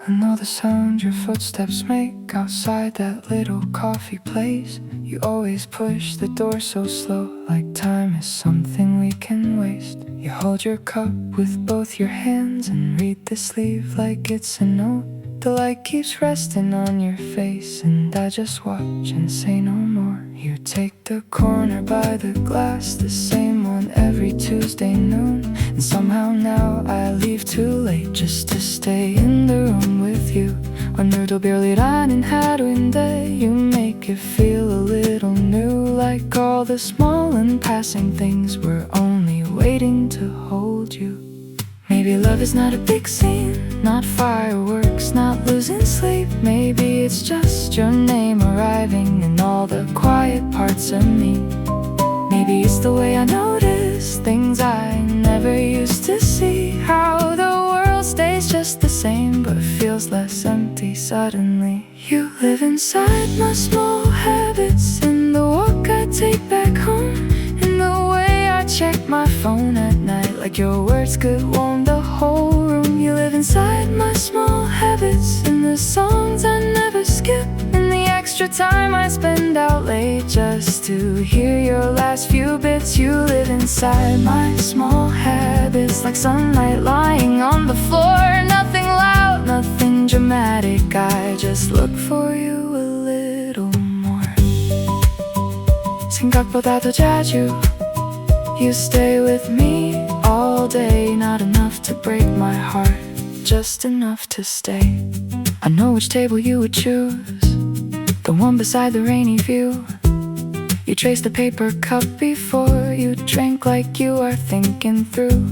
I know the sound your footsteps make outside that little coffee place. You always push the door so slow, like time is something we can waste. You hold your cup with both your hands and read the sleeve like it's a note. The light keeps resting on your face and I just watch and say no more. You take the corner by the glass, the same one every Tuesday noon. And somehow now I leave too late just to stay in the room with you. 오늘도 별일 아닌 하루인데 you make it feel a little new. Like all the small and passing things were only waiting to hold you. Maybe love is not a big scene, not fireworks, not losing sleep. Maybe it's just your name arriving in all the quiet parts of me. Maybe it's the way I notice things I never used to see. How the world stays just the same but feels less empty suddenly. You live inside my small habits, in the walk I take back home, in the way I check my phone at night, like your words could warm the whole room. You live inside my small habits, in the songs I never skip, in the extra time I spend out late just to hear your last few bits. You live inside my small habits, like sunlight lying on the floor. Nothing loud, nothing dramatic, I just look for you a little more. 생각보다도 자주 you stay with me all day. Not enough to break my heart, just enough to stay. I know which table you would choose, the one beside the rainy view. You trace the paper cup before you drink, like you are thinking through.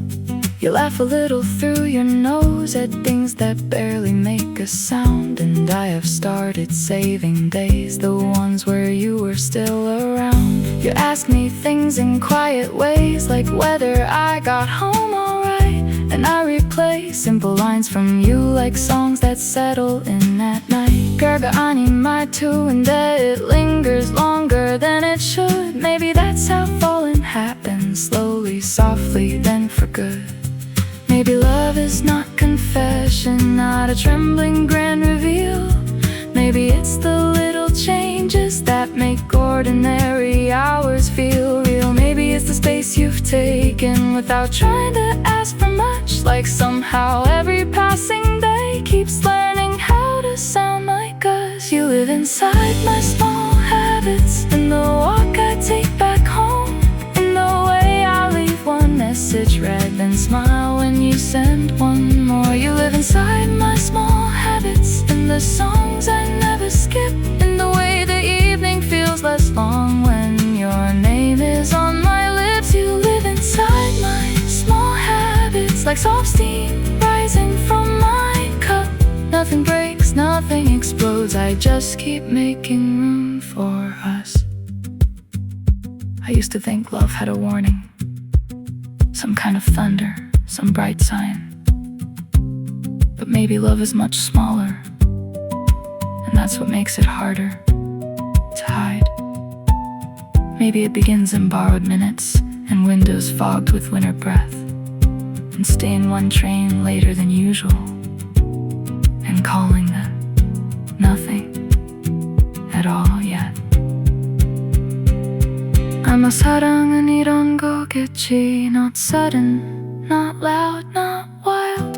You laugh a little through your nose at things that barely make a sound. And I have started saving days, the ones where you were still around. You ask me things in quiet ways, like whether I got home alright. And I replay simple lines from you like songs that settle in at night. 별거 아닌 말투인데 it lingers longer than it should. Maybe that's how falling happens, slowly, softly, then for good. Maybe love is not confession, not a trembling grand reveal. Maybe it's the little changes that make ordinary hours feel real. Maybe it's the space you've taken without trying to ask for much. Like somehow every passing day keeps learning how to sound like us. You live inside my small habits, in the walk I take back home, in the way I leave one message read, then smile when you send one more. You live inside my small habits, in the songs I never skip, in the way the evening feels less long when your name is on my lips. You live inside my small habits, like soft steam rising from my cup. Nothing breaks, nothing explodes, I just keep making room for us. I used to think love had a warning, some kind of thunder, some bright sign. But maybe love is much smaller, and that's what makes it harder to hide. Maybe it begins in borrowed minutes and windows fogged with winter breath, and staying one train later than usual, and calling that nothing at all yet. 아마 사랑은 이런 거겠지. Not sudden, not loud, not wild,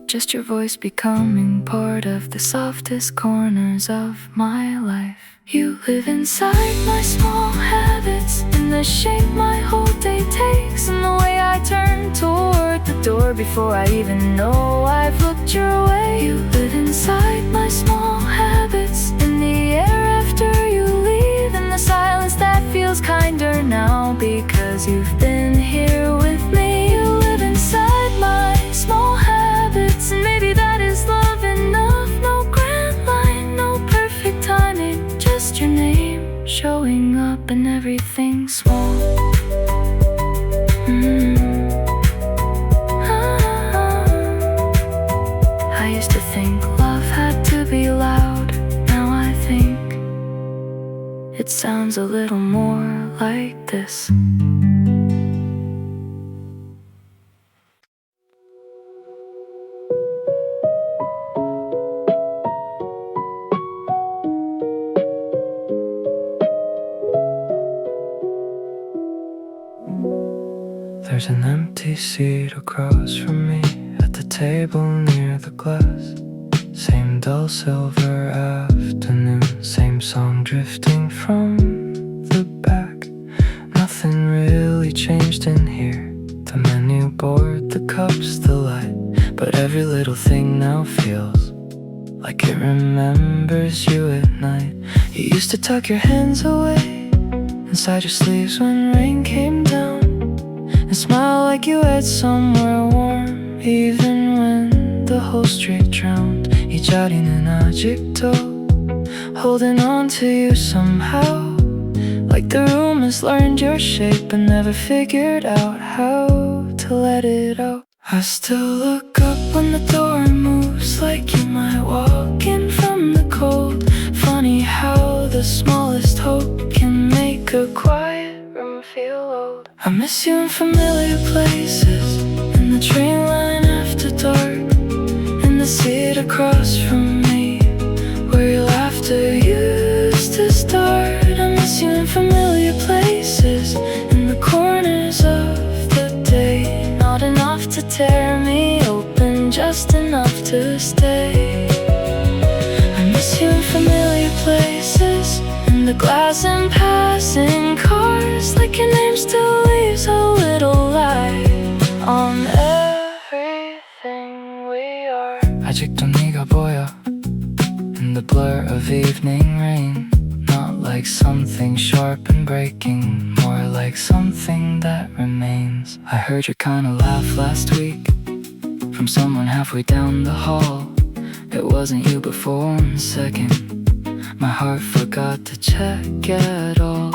just your voice becoming part of the softest corners of my life. You live inside my small habits, in the shape my whole day takes, in the way I turn toward the door before I even know I've looked your way. You live inside my small habits, in the air after you leave, in the silence that feels kinder now because you've been here with me. You live inside my small habits, and maybe that is love enough. No grand line, no perfect timing, just your name showing up in everything small. I used to think love had to be loud. Now I think it sounds a little more like this. There's an empty seat across from me at the table near the glass. Same dull silver afternoon, same song drifting from the back. Nothing really changed in here. The menu board, the cups, the light. But every little thing now feels like it remembers you at night. You used to tuck your hands away inside your sleeves when rain came down, and smile like you had somewhere warm, even when the whole street drowned. 이 자리는 아직도 holding on to you somehow, like the room has learned your shape but never figured out how to let it out. I still look up when the door moves, like you might walk in from the cold. Funny how the smallest hope can make a quiet room feel old. I miss you in familiar places, in the train line after dark, in the seat across from me, where your laughter used to start. I miss you in familiar places, in the corners of the day. Not enough to tear me open, just enough to stay. I miss you in familiar places, in the glass and passing cars, like your name still leaves a little light on everything we are. 아직도 네가 보여 in the blur of evening rain. Not like something sharp and breaking, more like something that remains. I heard your kind of laugh last week from someone halfway down the hall. It wasn't you but for 1 second my heart forgot to check at all.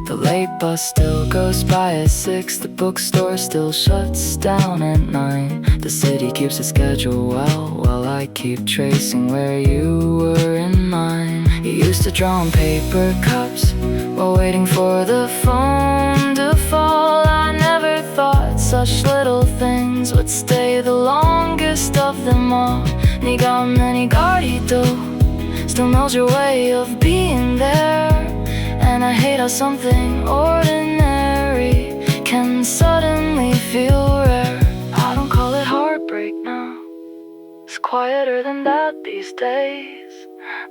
The late bus still goes by at 6, the bookstore still shuts down at 9. The city keeps a schedule well, while I keep tracing where you were in mine. You used to draw on paper cups while waiting for the phone to fall. I never thought such little things would stay the longest of them all. 네가 없는 이 거리도 still knows your way of being there. And I hate how something ordinary can suddenly feel rare. I don't call it heartbreak now, it's quieter than that these days.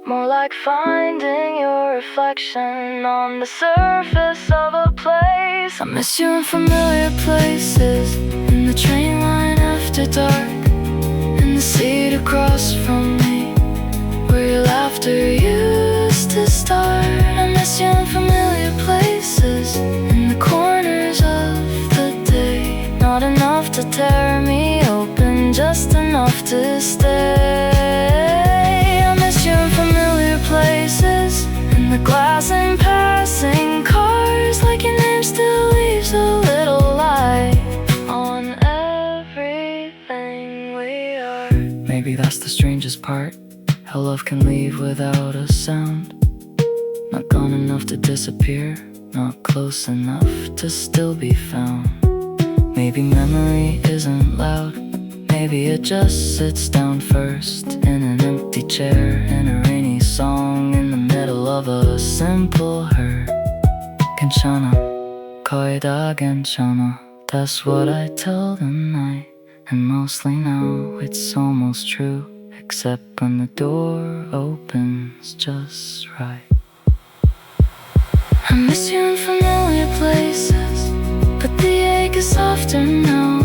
More like finding your reflection on the surface of a place. I miss you in familiar places, in the train line after dark, in the seat across from me, where your laughter used to start. I miss you in familiar places, in the corners of the day. Not enough to tear me open, just enough to stay. I miss you in familiar places, in the glass and passing cars, like your name still leaves a little light on everything we are. Maybe that's the strangest part, how love can leave without a sound. Not gone enough to disappear, not close enough to still be found. Maybe memory isn't loud, maybe it just sits down first in an empty chair, in a rainy song, in the middle of a simple hurt. 괜찮아, 거의 다 괜찮아. That's what I tell the night, and mostly now it's almost true, except when the door opens just right. I miss you in familiar places, but the ache is softer now.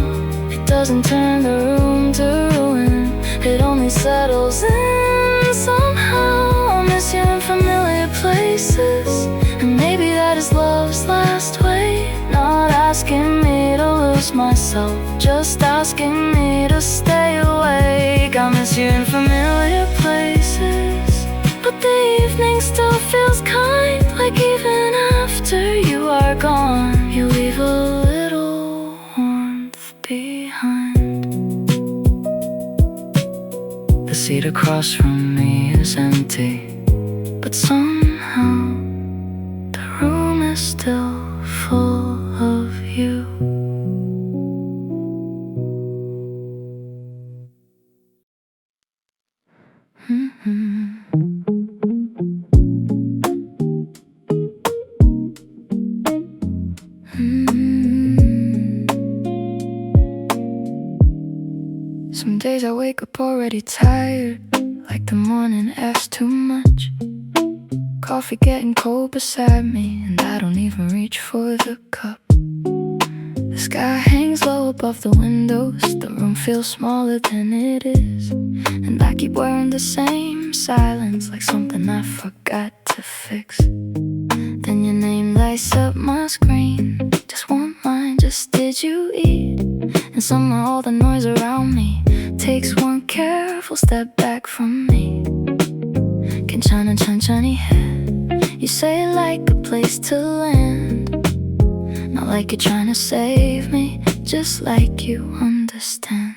It doesn't turn the room to ruin, it only settles in somehow. I miss you in familiar places, and maybe that is love's last way. Not asking me to lose myself, just asking me to stay awake. I miss you in familiar places, but the evening still feels kind, like even after you are gone, you leave a little warmth behind. The seat across from me is empty, but somehow the room is still full of you. Some days I wake up already tired, like the morning asked too much. Coffee getting cold beside me, and I don't even reach for the cup. The sky hangs low above the windows, the room feels smaller than it is, and I keep wearing the same silence, like something I forgot to fix. Then your name lights up my screen, just one line, just did you eat? And somehow all the noise around me takes one careful step back from me. 괜찮은 천천히 해, you say it like a place to land. Not like you're trying to save me, just like you understand.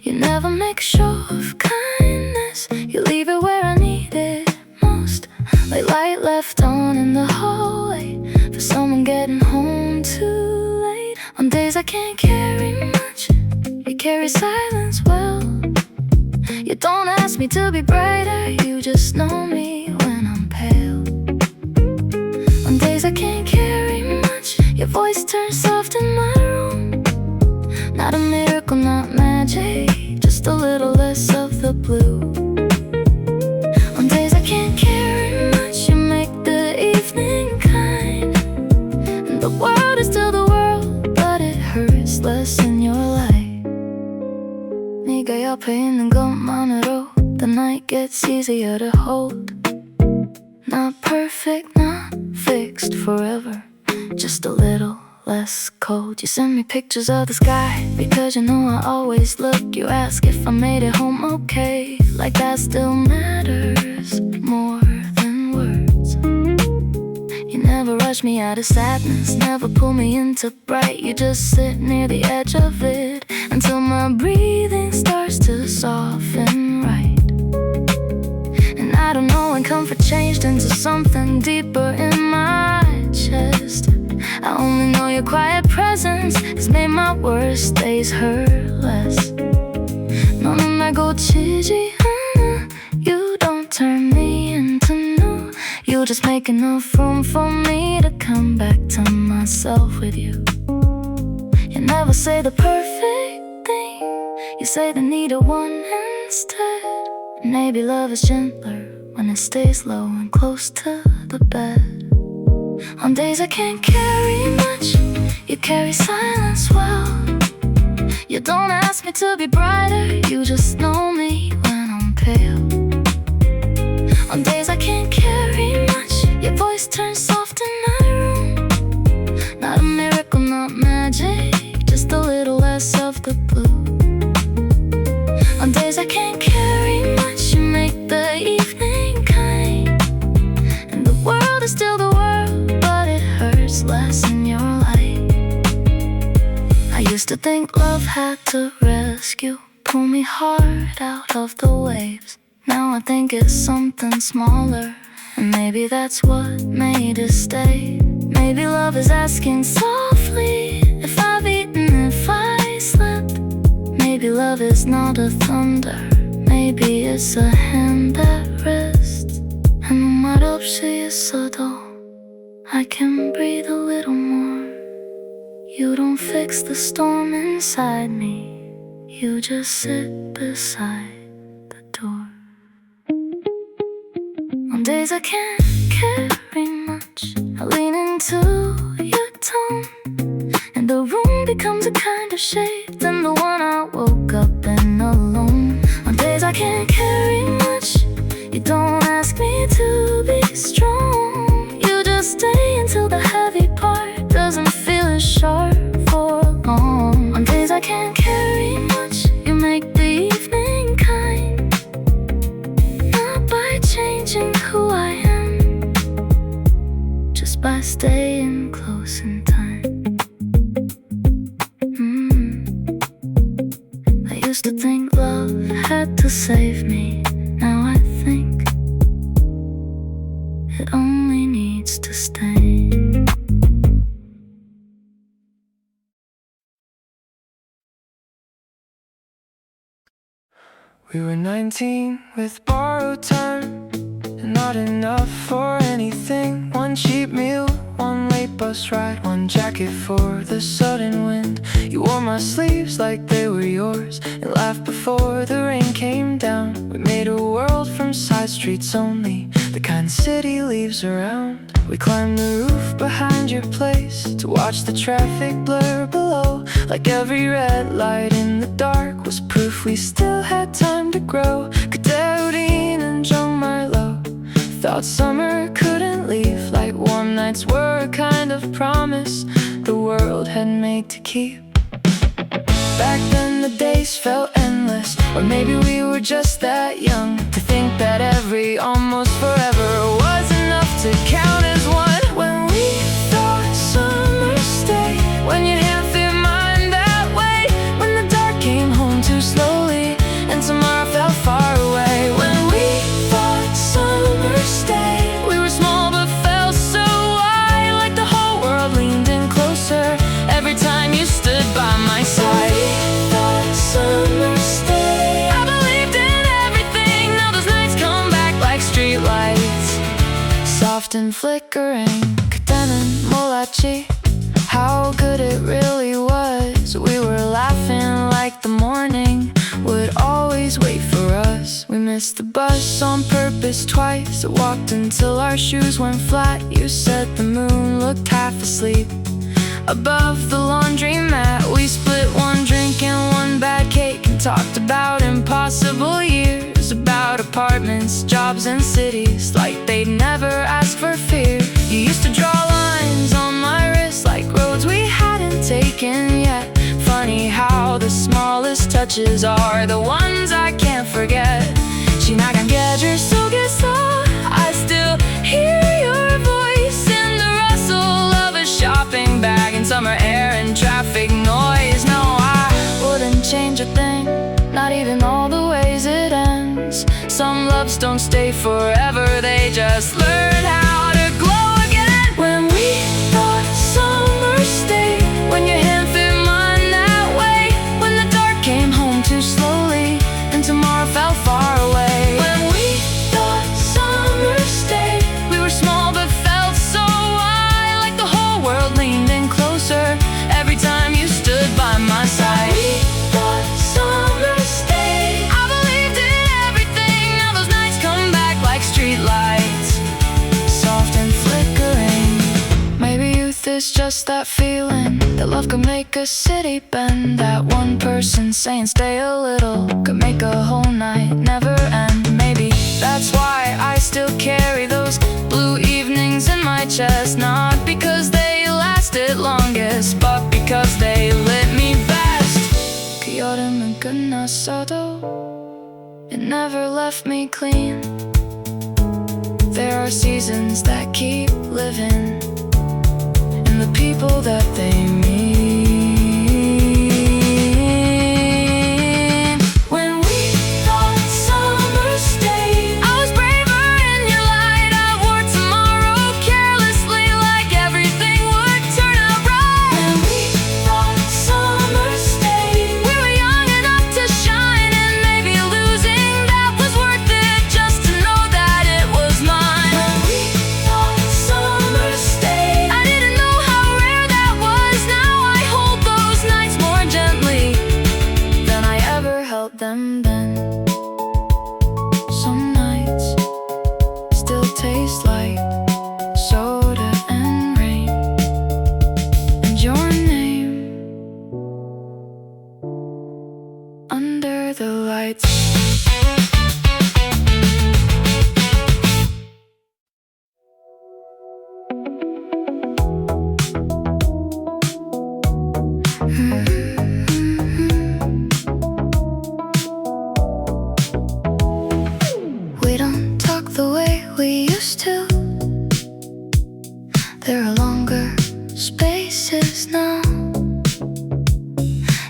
You never make a show of kindness, you leave it where I need it most, like light left on in the hallway for someone getting home too late. On days I can't carry much, you carry silence well. You don't ask me to be brighter, you just know me when I'm pale. On days I can't carry much, your voice turns soft in my room. Not a miracle, not magic, just a little less of the blue. On days I can't carry much, you make the evening kind. And the world is still the world, but it hurts less in your light. 네가 옆에 있는 것만으로 the night gets easier to hold. Not perfect, not fixed forever, just a little less cold. You send me pictures of the sky because you know I always look. You ask if I made it home okay, like that still matters more than words. You never rush me out of sadness, never pull me into bright. You just sit near the edge of it until my breathing starts to soften right. And I don't know when comfort changed into something deeper in my chest. I only know your quiet presence has made my worst days hurt less. 너는 날 고치지 않아, you don't turn me into new. You just make enough room for me to come back to myself with you. You never say the perfect thing, you say the needed one instead. Maybe love is gentler when it stays low and close to the bed. On days I can't carry much, you carry silence well. You don't ask me to be brighter, you just know me when I'm pale. On days I can't carry much, your voice turns soft in my room. Not a miracle, not magic, just a little less of the blue. On days I can't carry much, you make the evening kind. And the world is still the world, but it hurts less in your light. I used to think love had to rescue, pull me hard out of the waves. Now I think it's something smaller, and maybe that's what made us stay. Maybe love is asking softly if I've eaten, if I slept. Maybe love is not a thunder, maybe it's a hand that rests. 아무 말 없이 있어도 I can breathe a little more. You don't fix the storm inside me, you just sit beside the door. On days I can't carry much, I lean into your tone, and the room becomes a kind of shape than the one I woke up in alone. On days I can't carry much, you don't ask me to be strong. You just stay until the heavy part doesn't feel as sharp for long. On days I can't carry much, you make the evening kind. Not by changing who I am, just by staying close in time. I used to think love had to save me, now I think it only needs to stay. We were 19 with borrowed time, and not enough for anything. One cheap meal, one late bus ride, one jacket for the sudden wind. You wore my sleeves like they were yours and laughed before the rain came down. We made a world from side streets only, the kind city leaves around. We climbed the roof behind your place to watch the traffic blur below. Like every red light in the dark was proof we still had time to grow. 그때 우리는 정말 low, thought summer couldn't leave. Like warm nights were a kind of promise the world had made to keep. Back then the days felt endless, or maybe we were just that young to think that every almost forever was enough to count as one. When we thought summer stayed, when your hand fit mine that way, when the dark came home too slowly and tomorrow felt far away. When we thought summer stayed, we were small but felt so wide, like the whole world leaned in closer every time you stood by my side. Summer stay, I believed in everything. Now those nights come back like streetlights, soft and flickering. 그때는 몰랐지 how good it really was. We were laughing like the morning would always wait for us. We missed the bus on purpose twice. I walked until our shoes went flat. You said the moon looked half asleep above the laundromat. We split one drink and one bad cake and talked about impossible years, about apartments, jobs and cities, like they'd never ask for fear. You used to draw lines on my wrist like roads we hadn't taken yet. Funny how the smallest touches are the ones I can't forget. 지나간 계절 속에서 I still hear your voice in the rustle of a shopping bag in summer air and traffic noise. No, I wouldn't change a thing, not even all the ways it ends. Some loves don't stay forever, they just learn how to glow again. When we thought summer stayed, when your hand fit mine that way, when the dark came home too slowly and tomorrow felt far away. When we thought summer stayed, we were small but felt so wide, like the whole world leaned in closer every time you stood by my side. We thought summer stayed, I believed in everything. Now those nights come back like streetlights, soft and flickering. Maybe youth is just that feeling that love could make a city bend. That one person saying stay a little could make a whole night never end. Maybe that's why I still carry those blue evenings in my chest. Not because they lasted longest, but because they lit me best. 그 여름은 끝났어도 it never left me clean. There are seasons that keep living in the people that they mean. When we thought summer stayed, I was braver in your light. I wore tomorrow carelessly, like everything would turn out right. When we thought summer stayed, we were young enough to shine, and maybe losing that was worth it, just to know that it was mine. When we thought summer stayed, I didn't know how rare that was. Now I hold those nights more gently than I ever held them then. Some nights still taste like soda and rain, and your name under the lights. We don't talk the way we used to. There are longer spaces now.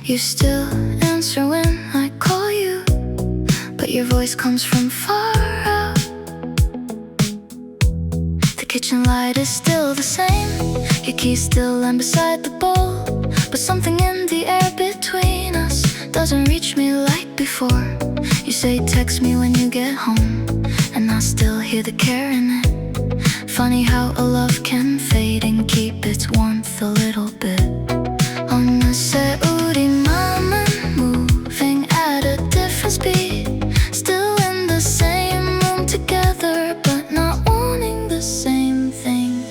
You still answer when I call you, but your voice comes from far out. The kitchen light is still the same, your keys still land beside the bowl, but something in the air between us doesn't reach me like before. You say text me when you get home, and I still hear the care in it. Funny how a love can fade and keep its warmth a little bit. 어느새 우리 맘은 moving at a different speed, still in the same room together, but not wanting the same things.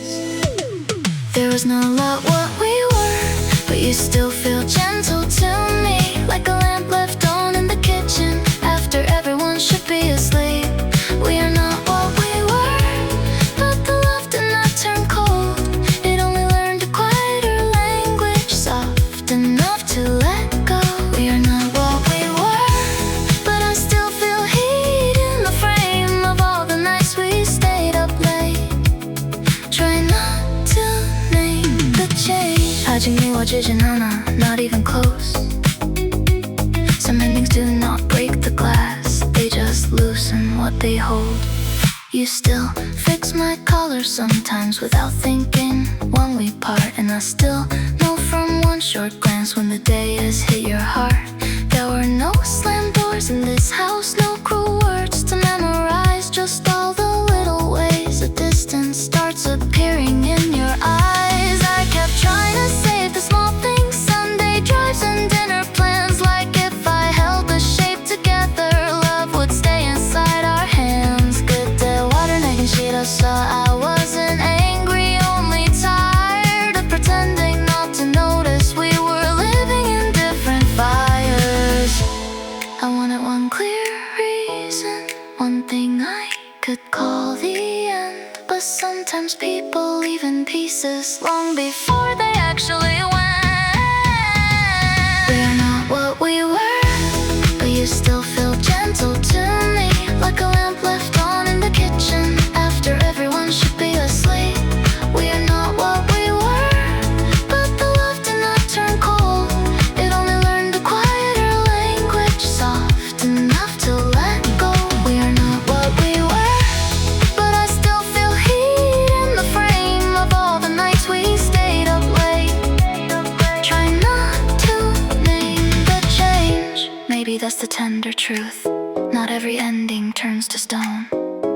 There was no lot what we were, but you still feel gentle to me, like a lamp left on in the kitchen after everyone should be asleep. We are not what we were, but the love did not turn cold. It only learned a quieter language, soft enough to let go. We are not what we were, but I still feel heat in the frame of all the nights we stayed up late. Try not to name the change. 아직 미워지진 않아, not even close. Some endings do not break the glass, they just loosen what they hold. You still fix my collar sometimes without thinking when we part, and I still know from one short glance when the day has hit your heart. There were no slammed doors in this house, no cruel words to memorize, just all the little ways a distance starts appearing in your eyes. I kept trying to save the small things, Sunday drives and dinner plans, like if I held the shape together, love would stay inside our hands. 그때 water 내긴 싫었어, I wasn't angry, only tired of pretending not to notice we were living in different fires. I wanted one clear reason, one thing I could call the end, but sometimes people leave in pieces long before they actually went. We are not what we were, but you still feel gentle to me, like a lamp left on in the kitchen after everyone should be asleep. We are not what we were, but the love did not turn cold. It only learned a quieter language, soft enough to let go. We are not what we were, but I still feel heat in the frame of all the nights we stayed up late. Try not to name the change. Maybe that's the tender truth. Not every ending turns to stone.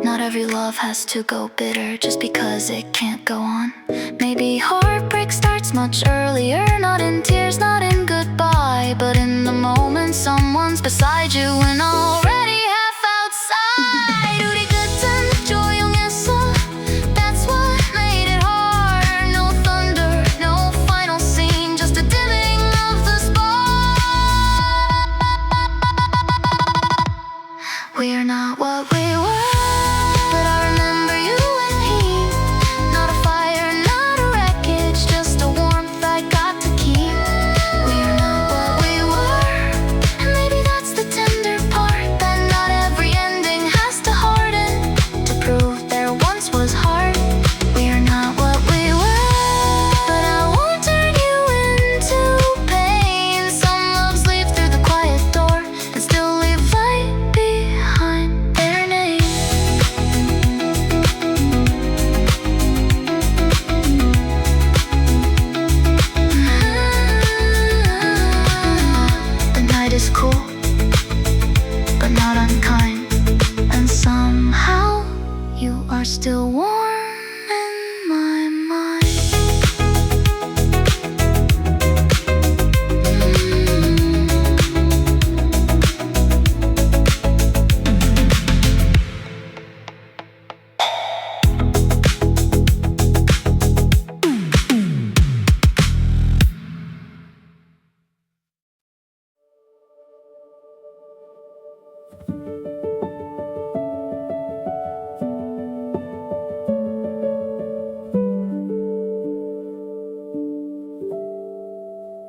Not every love has to go bitter just because it can't go on. Maybe heartbreak starts much earlier, not in tears, not in goodbye, but in the moment someone's beside you and already half outside. 우리 끝은 조용했어, that's what made it hard. No thunder, no final scene, just a dimming of the spark. We are not what we were, but I remember you and he. Not a fire, not a wreckage, just a warmth I got to keep. We are not what we were, and maybe that's the tender part, that not every ending has to harden to prove there once was heart. We are not what we were, but I won't turn you into pain. Some loves leave through the quiet door and still leave light behind their name. The night is cool, but not unkind, and somehow you are still warm in my mind.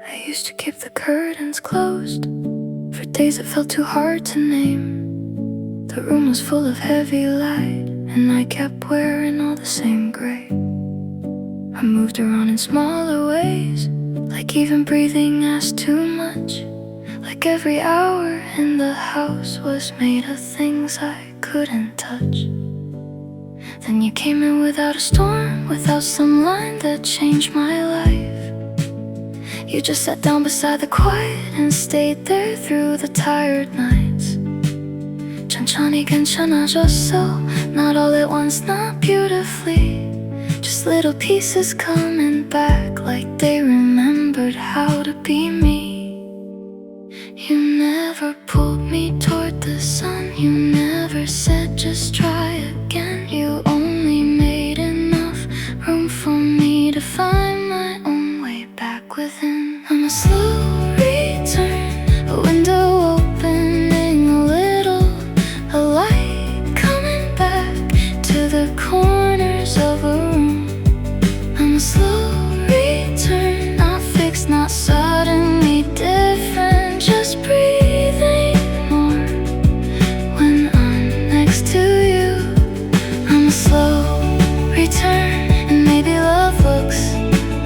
I used to keep the curtains closed for days that felt too hard to name. The room was full of heavy light, and I kept wearing all the same gray. I moved around in smaller ways, like even breathing asked too much. Like every hour in the house was made of things I couldn't touch. Then you came in without a storm, without some line that changed my life. You just sat down beside the quiet and stayed there through the tired nights. 천천히 괜찮아졌어, not all at once, not beautifully, just little pieces coming coming back like they remembered how to be me. You never pulled me toward the sun. You never said just try again. You only made enough room for me to find my own way back within. I'm a slow return, a window opening a little, a light coming back to the corners of a room. I'm a slow return, not fixed, not suddenly different, just breathing more when I'm next to you. I'm a slow return, and maybe love looks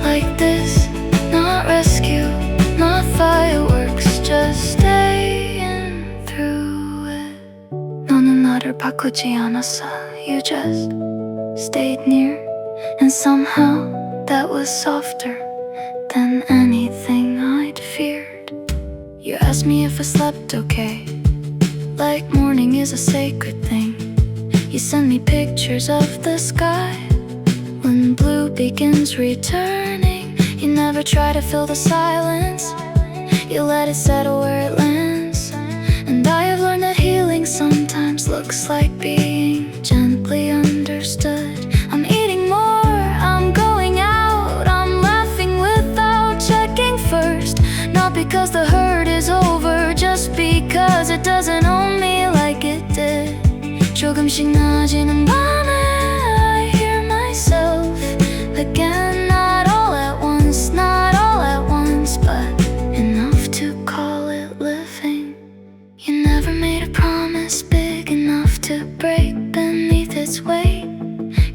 like this. Not rescue, not fireworks, just staying through it. 너는 나를 바꾸지 않았어. You just stayed near, and somehow that was softer than anything I'd feared. You asked me if I slept okay, like morning is a sacred thing. You send me pictures of the sky when blue begins returning. You never try to fill the silence, you let it settle where it lands. And I have learned that healing sometimes looks like being gently understood. I'm eating more, I'm going out, I'm laughing without checking first. Not because the hurt is over, just because it doesn't own me like it did. 조금씩 나아지는 밤에 I hear myself again. Not all at once, not all at once, but enough to call it living. You never made a promise big enough to break beneath its weight.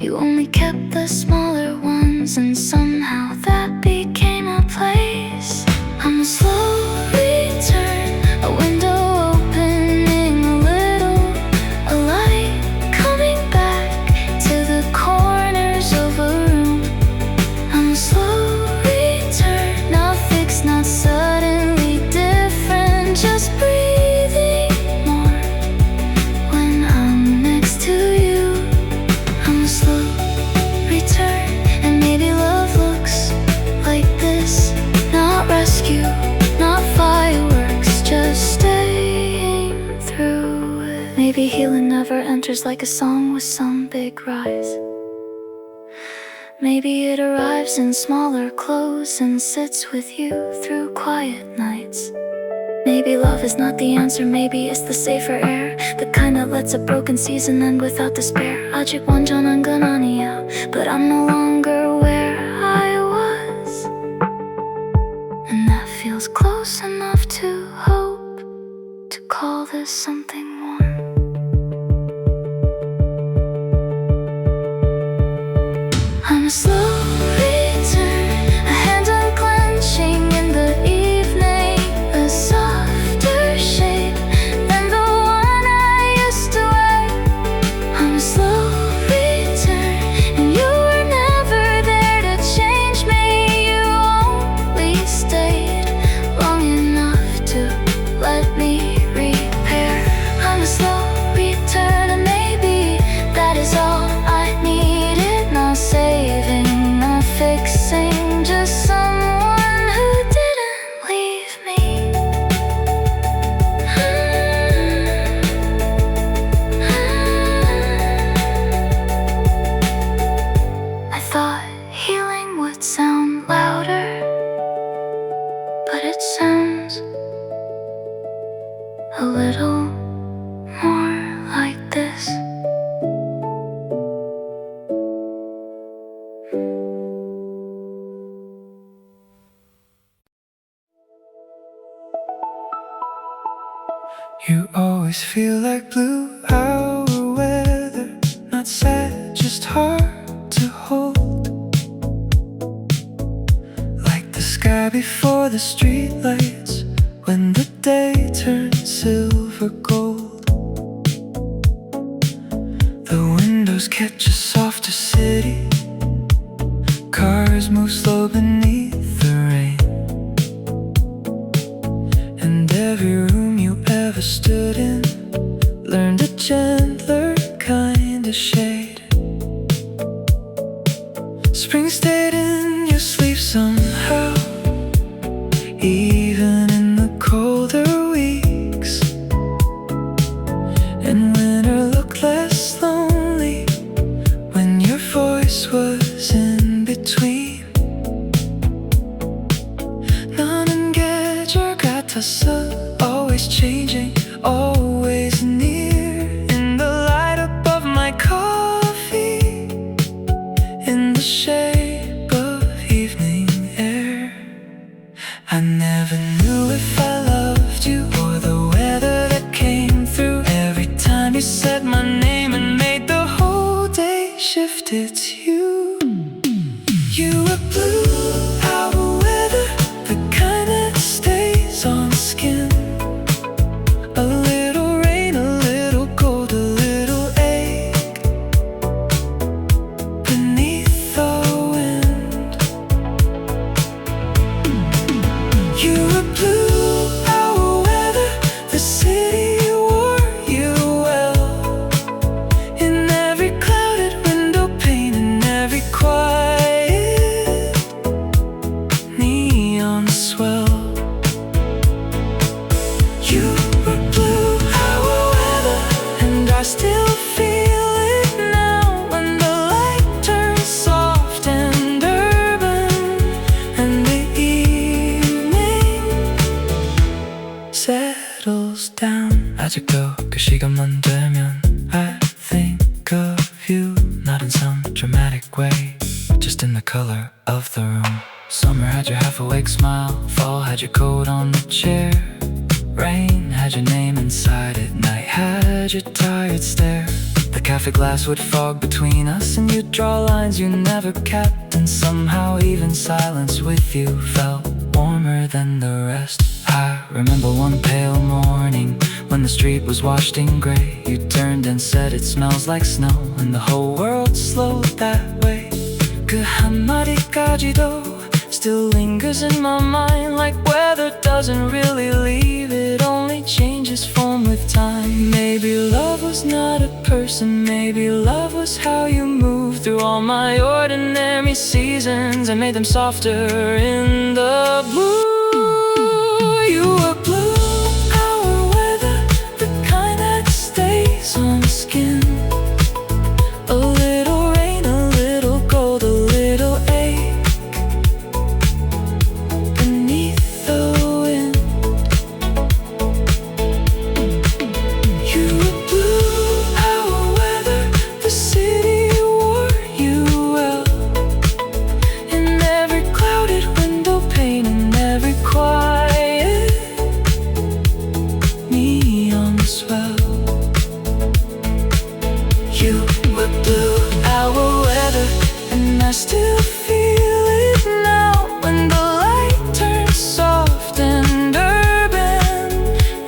You only kept the smaller ones, and somehow that became a place. I'm a slow return, a window opening a little, a light coming back to the corners of a room. I'm a slow return, not fixed, not suddenly different, just breathing more when I'm next to you. I'm a slow return, and maybe love looks like this. Not rescue, not fireworks, just staying through it. Maybe healing never enters like a song with some big rise. Maybe it arrives in smaller clothes and sits with you through quiet nights. Maybe love is not the answer, maybe it's the safer air, the kind that lets a broken season end without despair. 아직 완전한 건 아니야, but I'm no longer where I was. And that feels close enough to hope, to call this something warm. I'm a slow return, a hand unclenching in the evening, a softer shade than the one I used to wear. I'm a slow return, and you were never there to change me. You only stayed long enough to let me repair. I'm a slow return, and maybe that is all I needed. Not saving, not fixing, just someone who didn't leave me. I thought healing would sound louder, but it sounds a little more like this. You always feel like blue hour weather, not sad, just hard to hold. Like the sky before the streetlights, when the day turns silver gold. The windows catch a softer city, cars move slow beneath the rain. And every room you ever stood in learned a gentler kind of shade. Spring stayed in your sleep somehow, even in the colder weeks. And winter looked less lonely when your voice was in between. 너는 계절 같았어, always changing, always near. In the light above my coffee, in the shape of evening air. I never knew if I loved you or the weather that came through. Every time you said my name and made the whole day shift, it's you. You were blue, our weather, the kind that stays on skin. A little rain, a little cold, a little ache beneath the wind. You were blue, our weather, the city wore you well. In every clouded window pane, in every quiet neon swell. You were blue, our weather, and I still feel it now when the light turns soft and urban, and the evening settles down. 아직도 그 시간만 되면 I think of you, not in some dramatic way, just in the color of the room. Summer had your half-awake smile, fall had your coat on the chair, rain had your name inside it, night had your tired stare. The cafe glass would fog between us, and you'd draw lines you never kept. And somehow even silence with you felt warmer than the rest. I remember one pale morning when the street was washed in gray. You turned and said it smells like snow, and the whole world slowed that way. 그 한마디까지도 still lingers in my mind, like weather doesn't really leave, it only changes form with time. Maybe love was not a person, maybe love was how you moved through all my ordinary seasons and made them softer in the blue. You were blue, our weather, the kind that stays on skin. A little rain, a little cold, a little ache beneath the wind. You were blue, our weather, the city wore you well. In every clouded window pane, in every quiet neon swell. You were blue, our weather, and I still feel it now when the light turns soft and urban,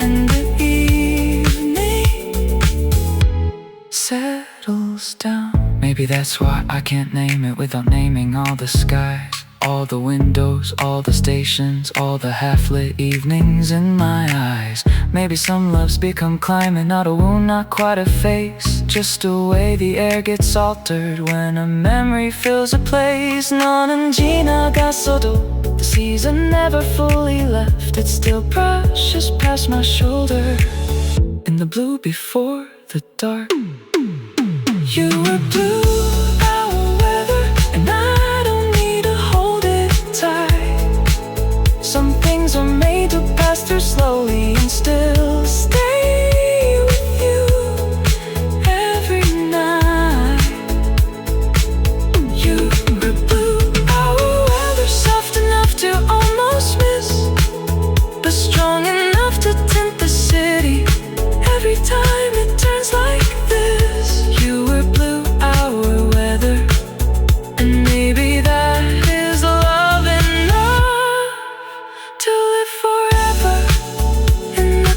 and the evening settles down. Maybe that's why I can't name it without naming all the skies, all the windows, all the stations, all the half-lit evenings in my eyes. Maybe some loves become climate, not a wound, not quite a face, just a way the air gets altered when a memory fills a place. 너는 지나갔어도 the season never fully left, it still brushes past my shoulder in the blue before the dark. You were blue, our weather, and I don't need to hold it tight. Some things are made to pass through slowly and still stay with you every night. You were blue, our weather, soft enough to almost miss, but strong enough to tint the city every time it turns like this. You were blue, our weather, and maybe that is love enough to live forever in the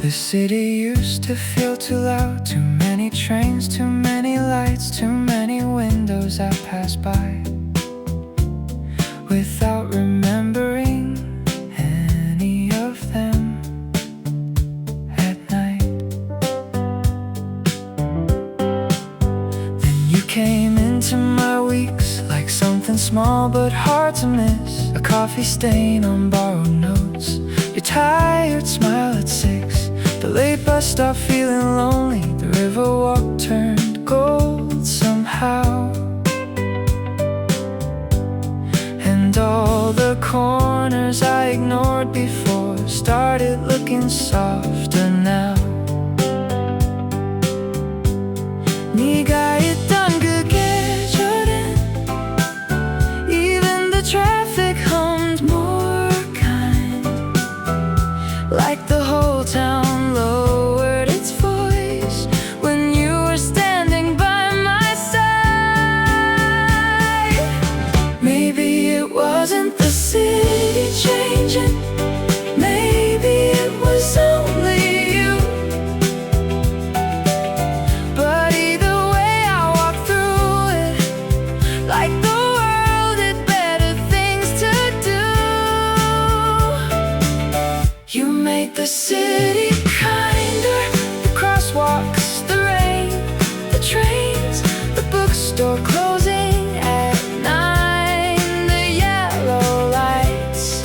This city used to feel too loud. Too many trains, too many lights, too many windows I pass by without remembering any of them at night. Then you came into my weeks like something small but hard to miss. A coffee stain on borrowed notes, your tired smile at 6, the late bus stop feeling lonely, the river walk turned gold somehow. And all the corners I ignored before started looking softer now. 네가 있던 그 계절엔 even the traffic hummed more kind, like the whole town lowered its voice when you were standing by my side. Maybe it wasn't the city changing, maybe it was only you. But either way I walked through it like the world had better things to do. You made the city kinder, the crosswalks, the rain, the trains, the bookstore closing at 9, the yellow lights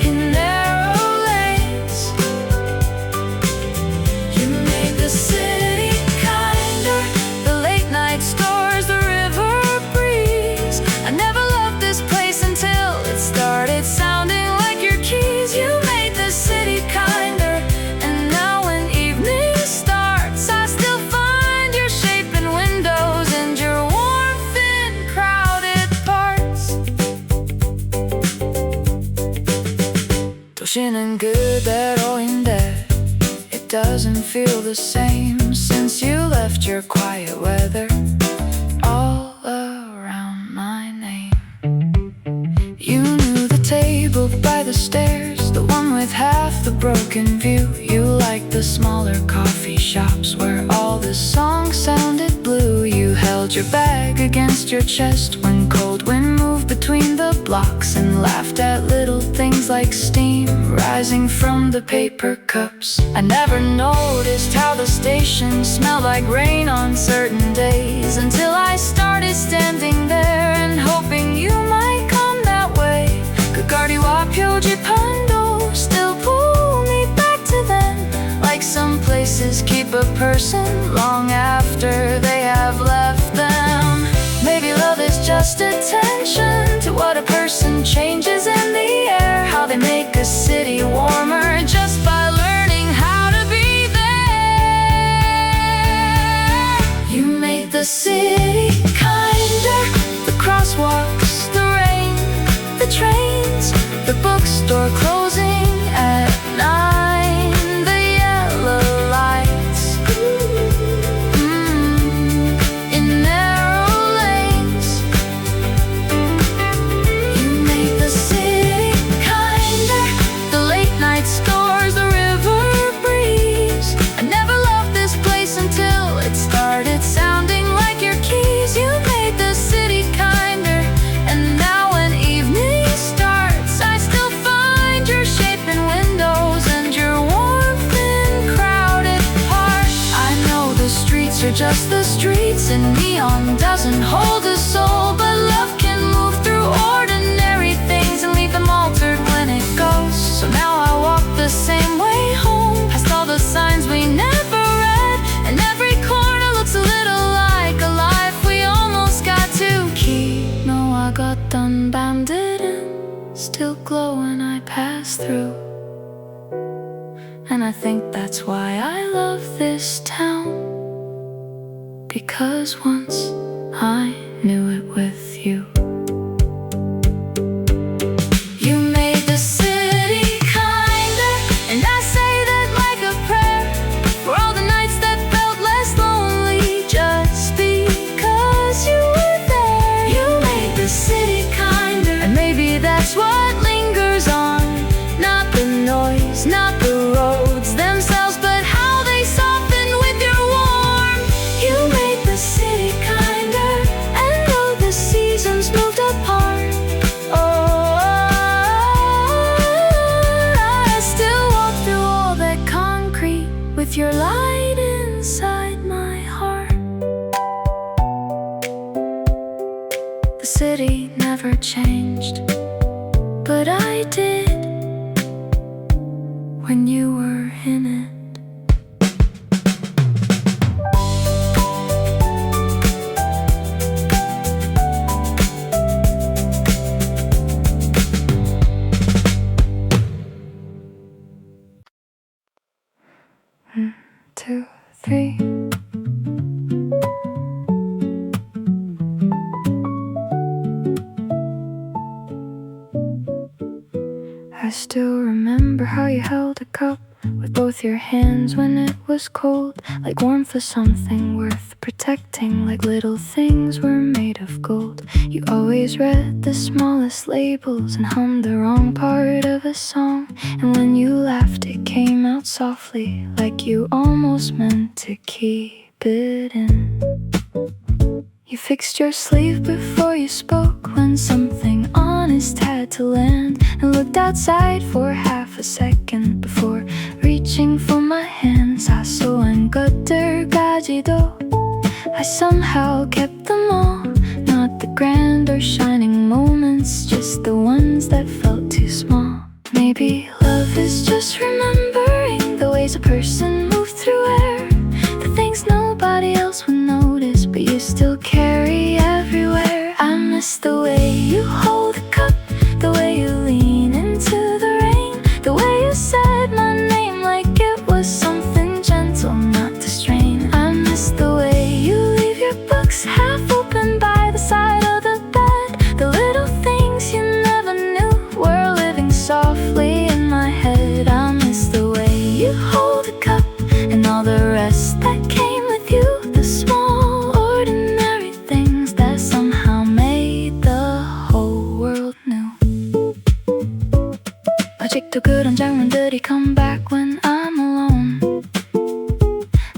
in narrow lanes. You made the city kinder, the late night stores, the river breeze. I never loved this place until it started sounding like your keys. You made the city kinder, and now when evening starts I still find your shape in windows and your warmth in crowded parts. 도시는 그대로인데 it doesn't feel the same since you left your quiet weather all around my name. You knew the table by the stairs, the one with half the broken view. You liked the smaller coffee shops where all the songs sounded blue. You held your bag against your chest when cold wind moved between the blocks, and laughed at little things like steam rising from the paper cups. I never noticed how the station smelled like rain on certain days until I started standing there and hoping you might come that way. 끝거리와 표지판도 still pull me back to them, like some places keep a person long after they have left them. Maybe love is just attention to what a person changes in the air, how they make a city warmer just by learning how to be there. You made the city kinder, the crosswalks, the rain, the trains, the bookstore closing at 9, the yellow lights in narrow lanes. You made the city kinder, the late night stores, the river breeze. I never loved this place until it started sounding like your keys. You made the city kinder, and now when evening starts I still find your shape in windows and your warmth in crowded parts. I know the streets are just the streets, and neon doesn't hold a soul, but love can move through ordinary things and leave them altered when it goes. So now I walk the same way home, past all the signs we never read, and every corner looks a little like a life we almost got to keep. No, I got done 밤들은 still glow when I pass through, and I think that's why I love this town, because once I knew it with you. You made the city kinder, and I say that like a prayer for all the nights that felt less lonely just because you were there. You made the city kinder, and maybe that's what lingers on, not the noise with your light inside my heart. The city never changed, but I did when you were in it. Two, three. I still remember how you held a cup with both your hands when it was cold, like warmth of something worth protecting, like little things were made of gold. You always read the smallest labels and hummed the wrong part of a song, and when you laughed it came out softly, like you almost meant to keep it in. You fixed your sleeve before you spoke when something honest had to land, and looked outside for half a second before reaching for my hand. 사소한 것들까지도 I somehow kept them all, not the grand or shining moments, just the ones that felt too small. Maybe love is just remembering the ways a person moved through air, the things nobody else would notice but you still carry everywhere. I miss the way you hold a cup, the way you lean into the rain, the way you said my name like it was something gentle not to strain. I miss the way you leave your books half open by the side of the bed, the little things you never knew were living softly in my head. I miss the way you hold a cup and all the rest that came with you, the small ordinary things that somehow made the whole world new. 아직도 그런 장면들이 come back when I'm alone.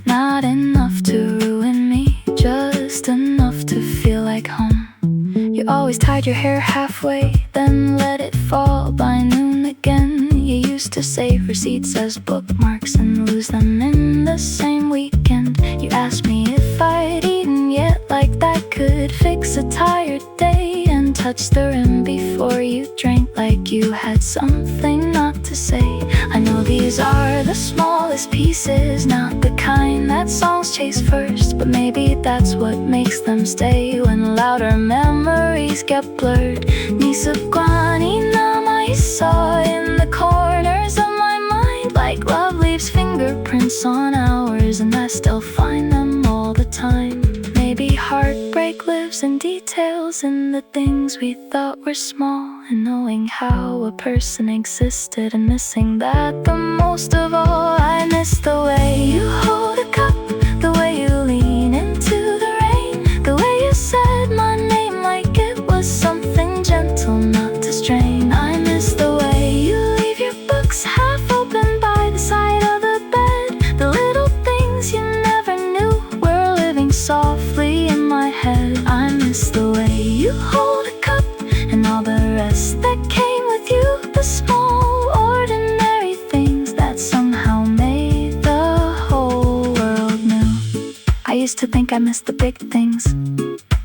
Not enough to ruin me, just enough to feel like home. You always tied your hair halfway, then let it fall by noon again. You used to save receipts as bookmarks and lose them in the same weekend. You asked me if I'd eaten yet, like that could fix a tired day, and touch the rim before you drank like you had something not to say. I know these are the smallest pieces, not the kind that songs chase first, but maybe that's what makes them stay when louder memories get blurred. 네 습관이 남아있어 in the corners of my mind, like love leaves fingerprints on ours, and I still find them all the time. Maybe heartbreak lives in details, in the things we thought were small, and knowing how a person existed and missing that the most of all. I miss the way you hold a cup, the way you lean into the rain, the way you said my name like it was something gentle not to strain. I miss the way you leave your books half open by the side of the bed, the little things you never knew were living softly in my head. I miss the way you hold a cup and all the rest that came with you, the small ordinary things that somehow made the whole world new. I used to think I missed the big things,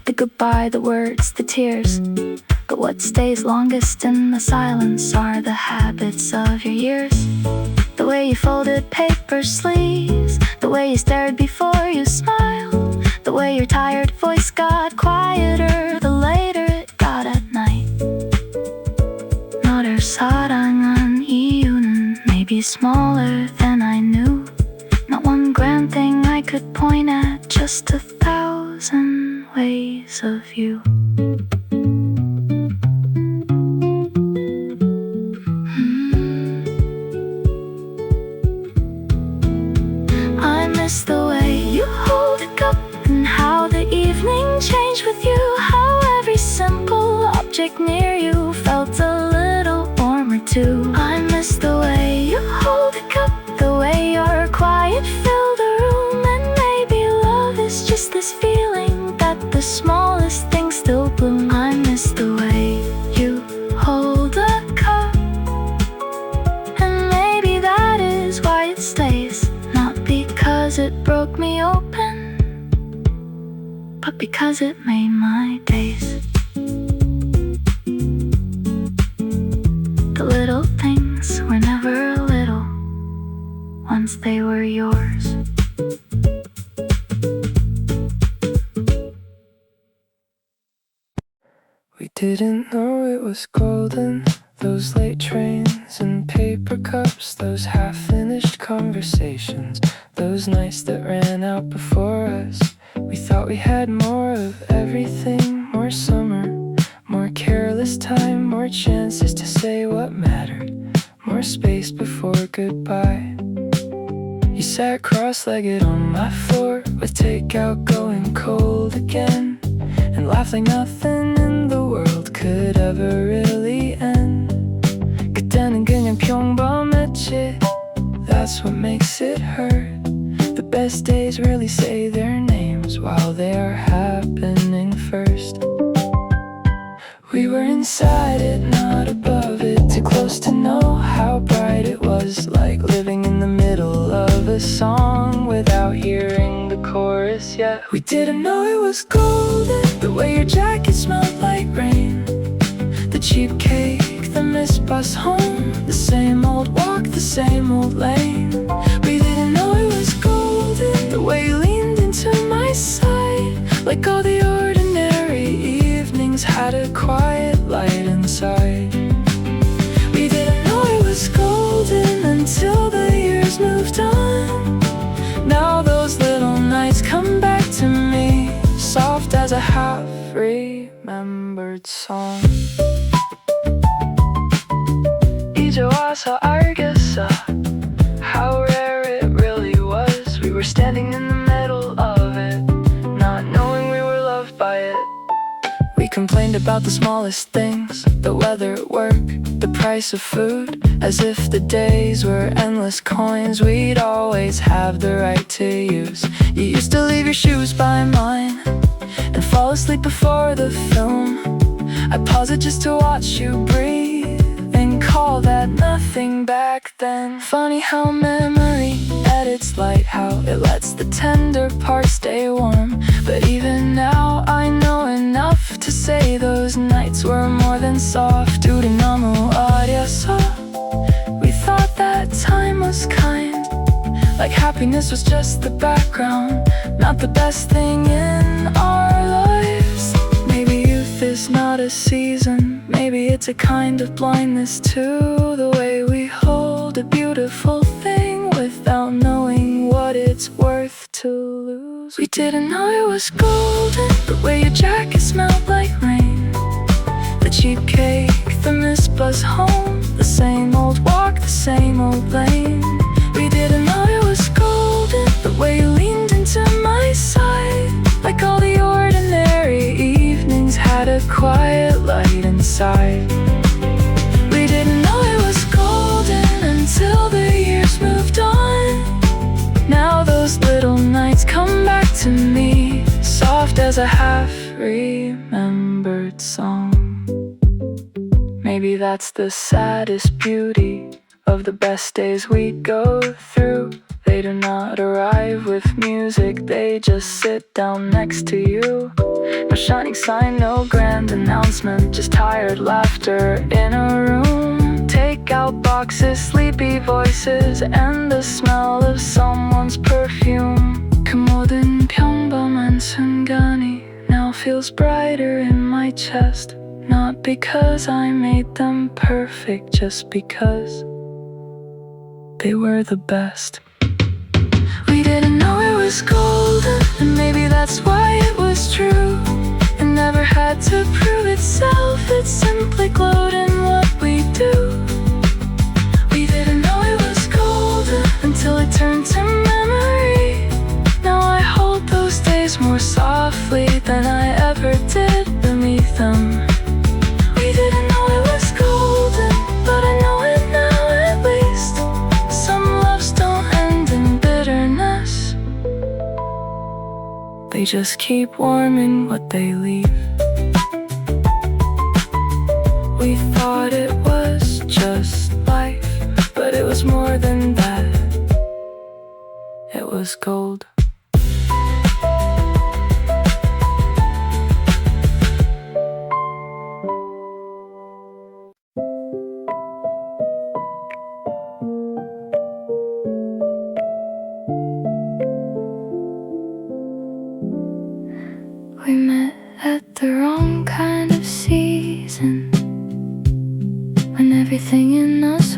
the goodbye, the words, the tears, but what stays longest in the silence are the habits of your years. The way you folded paper sleeves, the way you stared before you smiled, the way your tired voice got quieter the later it got at night. 너를 사랑한 이유는 maybe smaller than I knew. Not one grand thing I could point at, just 1,000 ways of you. I miss the way you hold a cup and how the evening changed with you, how every simple object near you felt a little warmer too. I miss the way you hold a cup, the way your quiet filled the room, and maybe love is just this feeling that the smallest things still bloom. I miss the way you hold a cup, and maybe that is why it stays, not because broke me open, but because it made my days. The little things were never little once they were yours. We didn't know it was golden. Those late trains and paper cups, those half-finished conversations, those nights that ran out before us. We thought we had more of everything, more summer, more careless time, more chances to say what mattered, more space before goodbye. You sat cross-legged on my floor with takeout going cold again, and laughed like nothing in the world could ever really end. 그때는 그냥 평범했지. That's what makes it hurt. The best days rarely say their names while they are happening first. We were inside it, not above it, too close to know how bright it was, like living in the middle of a song without hearing the chorus yet. We didn't know it was golden, the way your jacket smelled like rain, the cheap cake, the missed bus home, the same old walk, the same old lane. We didn't know it was golden, the way you leaned into my side, like all the ordinary evenings had a quiet light inside. We didn't know it was golden until the years moved on. Now those little nights come back to me, soft as a half-remembered song. 이제 와서 알겠어 how rare it really was. We were standing in the middle of it, not knowing we were loved by it. We complained about the smallest things, the weather at work, the price of food, as if the days were endless coins we'd always have the right to use. You used to leave your shoes by mine and fall asleep before the film. I pause it just to watch you breathe and call that nothing back then. Funny how memory edits light, how it lets the tender parts stay warm. But even now I know enough to say those nights were more than soft. 우리 너무 어렸어. We thought that time was kind, like happiness was just the background, not the best thing in our lives. Maybe youth is not a season, maybe it's a kind of blindness to the way we hold a beautiful thing without knowing what it's worth to lose. We didn't know it was golden, the way your jacket smelled like rain, the cheap cake, the missed bus home, the same old walk, the same old lane. We didn't know it was golden, the way you leaned into my side, like all the ordinary evenings had a quiet light inside. We didn't know it was golden until the years moved on. Now those little nights come back to me, soft as a half-remembered song. Maybe that's the saddest beauty of the best days we go through. They do not arrive with music, they just sit down next to you. No shining sign, no grand announcement, just tired laughter in a room. Takeout boxes, sleepy voices, and the smell of someone's perfume. 그 모든 평범한 순간이 now feels brighter in my chest. Not because I made them perfect, just because they were the best. We didn't know it was golden, and maybe that's why it was true. It never had to prove itself, it simply glowed in what we do. We didn't know it was golden until it turned to memory. Now I hold those days more softly than I ever did beneath them. We didn't know it was golden, but I know it now at least. Some loves don't end in bitterness, they just keep warm in what they leave. We thought it was just life, but it was more than that. It was gold.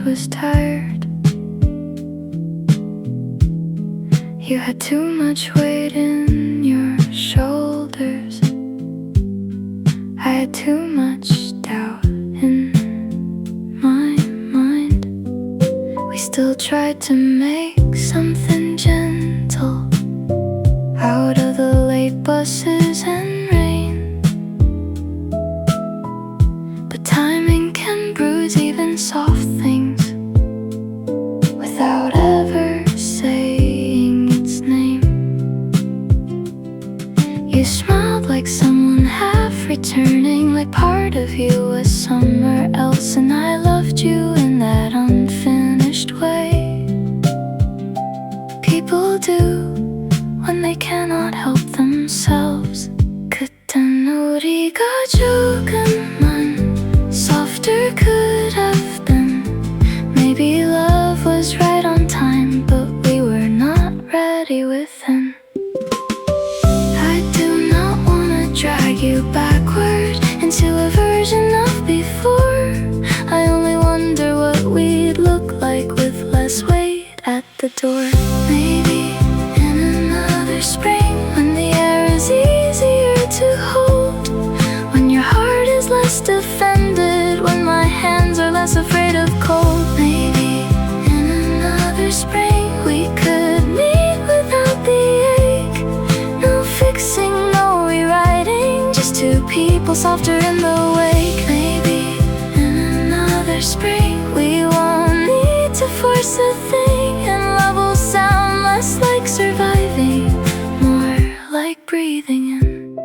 was tired. You had too much weight in your shoulders. I had too much doubt in my mind. We still tried to make something gentle out of the late buses and rain. But timing can bruise even soft things without ever saying its name. You smiled like someone half returning, like part of you was somewhere else, and I loved you in that unfinished way people do when they cannot help themselves. 그땐 우리가 조금만 softer could have been. Maybe love was right on time, but we were not ready within. I do not wanna drag you backward into a version of before. I only wonder what we'd look like with less weight at the door. Maybe in another spring, when the air is easier to hold, when your heart is less defended, when my hands are less afraid of cold. Maybe in another spring we could meet without the ache. No fixing, no rewriting, just two people softer in the wake. Maybe in another spring we won't need to force a thing, and love will sound less like surviving, more like breathing in.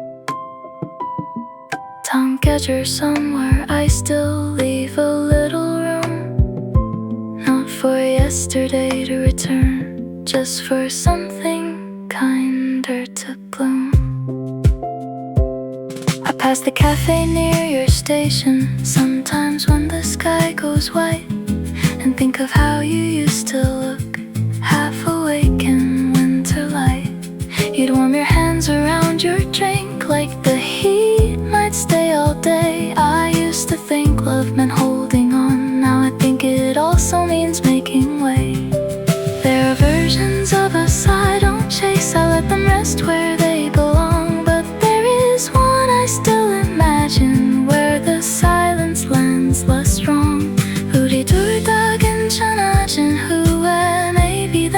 Don't get you somewhere, I still leave a little room, not for yesterday to return, just for something kinder to bloom. I pass the cafe near your station sometimes when the sky goes white, and think of how you used to look half awake in winter light. You'd warm your hands around your drink like the heat might stay all day. I used to think love meant holding on, now I think it also means making way. There are versions of us I don't chase, I let them rest where they belong. But there is one I still imagine, where the silence lands less wrong. 우리 둘 다 괜찮아진 후에 maybe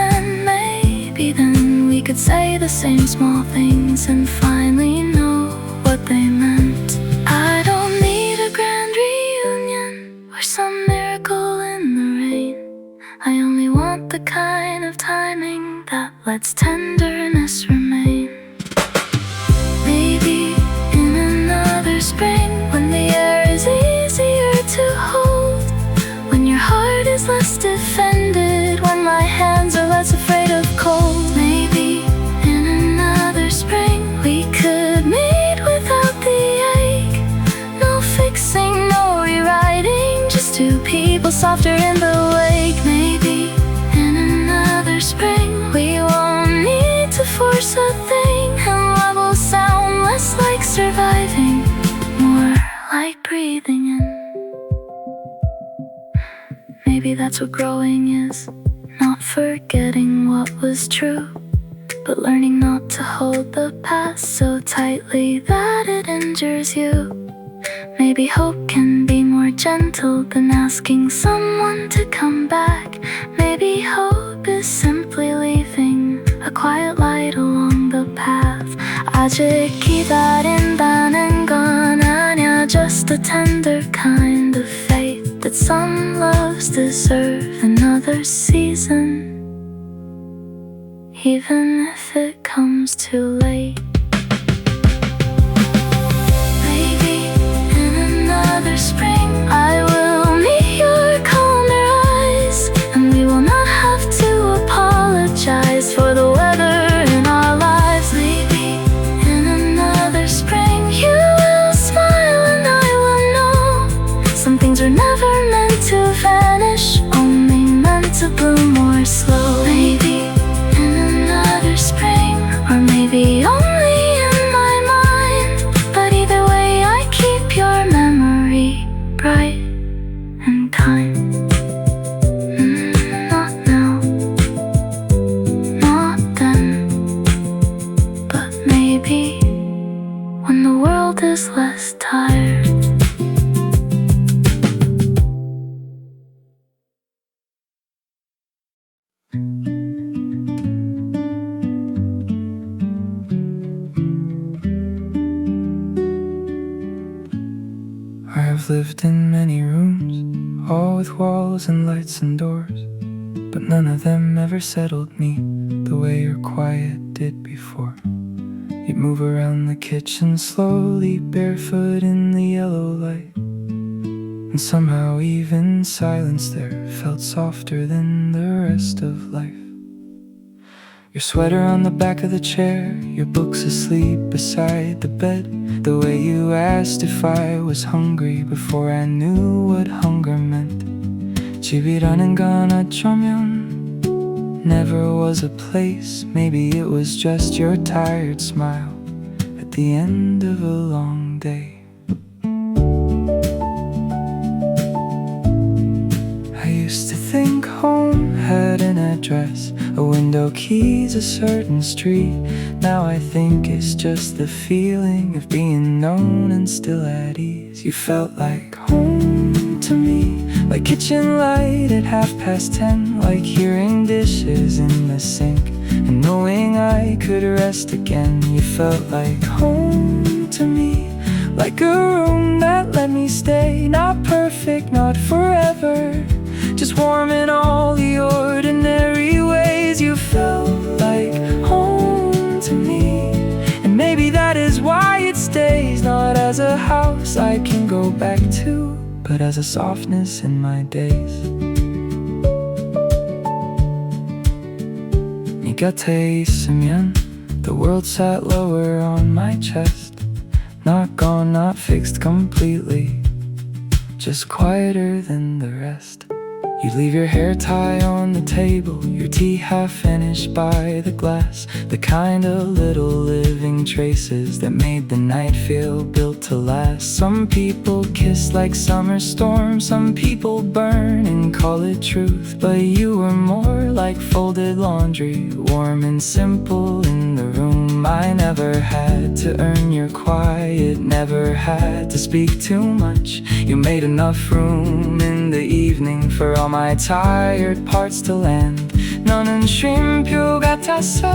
then we could say the same small things and finally know what they meant. I don't need a grand reunion or some miracle in the rain. I only want the kind of timing that lets tenderness remain. Maybe in another spring, when the air is easier to hold, when your heart is less defended, when my hands are less afraid of cold. Maybe in another spring we could meet without the ache. No fixing, no rewriting, just two people softer in the wake. Maybe in another spring we won't need to force a thing, and love will sound less like surviving, more like breathing in. Maybe that's what growing is, not forgetting what was true, but learning not to hold the past so tightly that it injures you. Maybe hope can be more gentle than asking someone to come back. Maybe hope is simply leaving a quiet light along the path. 아직 기다린다는 건 아냐, just a tender kind of faith that some loves deserve another season, even if it comes too late. Maybe in another spring I will meet your calmer eyes, and we will not have to apologize for the weather in our lives. Maybe in another spring you will smile and I will know some things are never meant to vanish, only meant to bloom more slow. Maybe in another spring, or maybe only in my mind, but either way I keep your memory bright and kind. I've lived in many rooms, all with walls and lights and doors, but none of them ever settled me the way your quiet did before. You'd move around the kitchen slowly, barefoot in the yellow light, and somehow even silence there felt softer than the rest of life. Your sweater on the back of the chair, your books asleep beside the bed, the way you asked if I was hungry before I knew what hunger meant. 집이라는 건 어쩌면 never was a place. Maybe it was just your tired smile at the end of a long day. I used to think home had an address, a window, keys, a certain street. Now I think it's just the feeling of being known and still at ease. You felt like home to me, like kitchen light at 10:30, like hearing dishes in the sink and knowing I could rest again. You felt like home to me, like a room that let me stay. Not perfect, not forever, just warm in all the ordinary ways. You felt like home to me, and maybe that is why it stays. Not as a house I can go back to, but as a softness in my days. 네 곁에 있으면 the world sat lower on my chest. Not gone, not fixed completely, just quieter than the rest. You leave your hair tie on the table, your tea half finished by the glass, the kind of little living traces that made the night feel built to last. Some people kiss like summer storms, some people burn and call it truth, but you were more like folded laundry, warm and simple in the room. I never had to earn your quiet, never had to speak too much. You made enough room in the evening for all my tired parts to land. 너는 쉼표 같았어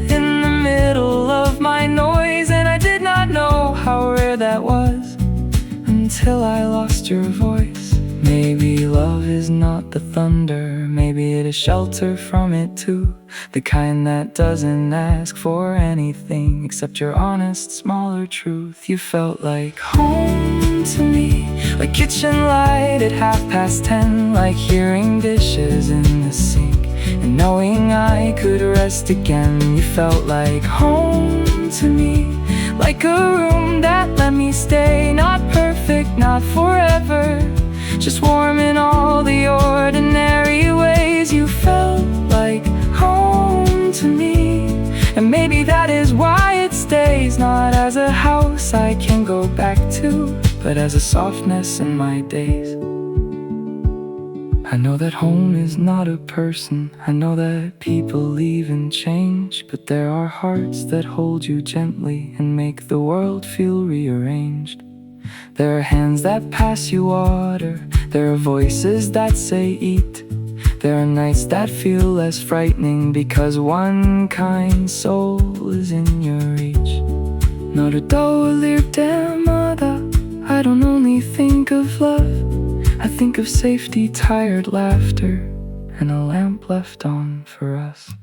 in the middle of my noise, and I did not know how rare that was until I lost your voice. Maybe love is not the thunder, maybe it is shelter from it too, the kind that doesn't ask for anything except your honest, smaller truth. You felt like home to me, like kitchen light at 10:30, like hearing dishes in the sink and knowing I could rest again. You felt like home to me, like a room that let me stay. Not perfect, not forever, just warm in all the ordinary ways. You felt like home to me, and maybe that is why it stays. Not as a house I can go back to, but as a softness in my days. I know that home is not a person, I know that people leave and change, but there are hearts that hold you gently and make the world feel rearranged. There are hands that pass you water, there are voices that say eat. There are nights that feel less frightening because one kind soul is in your reach. 너를 떠올릴 때마다 I don't only think of love, I think of safety, tired laughter, and a lamp left on for us.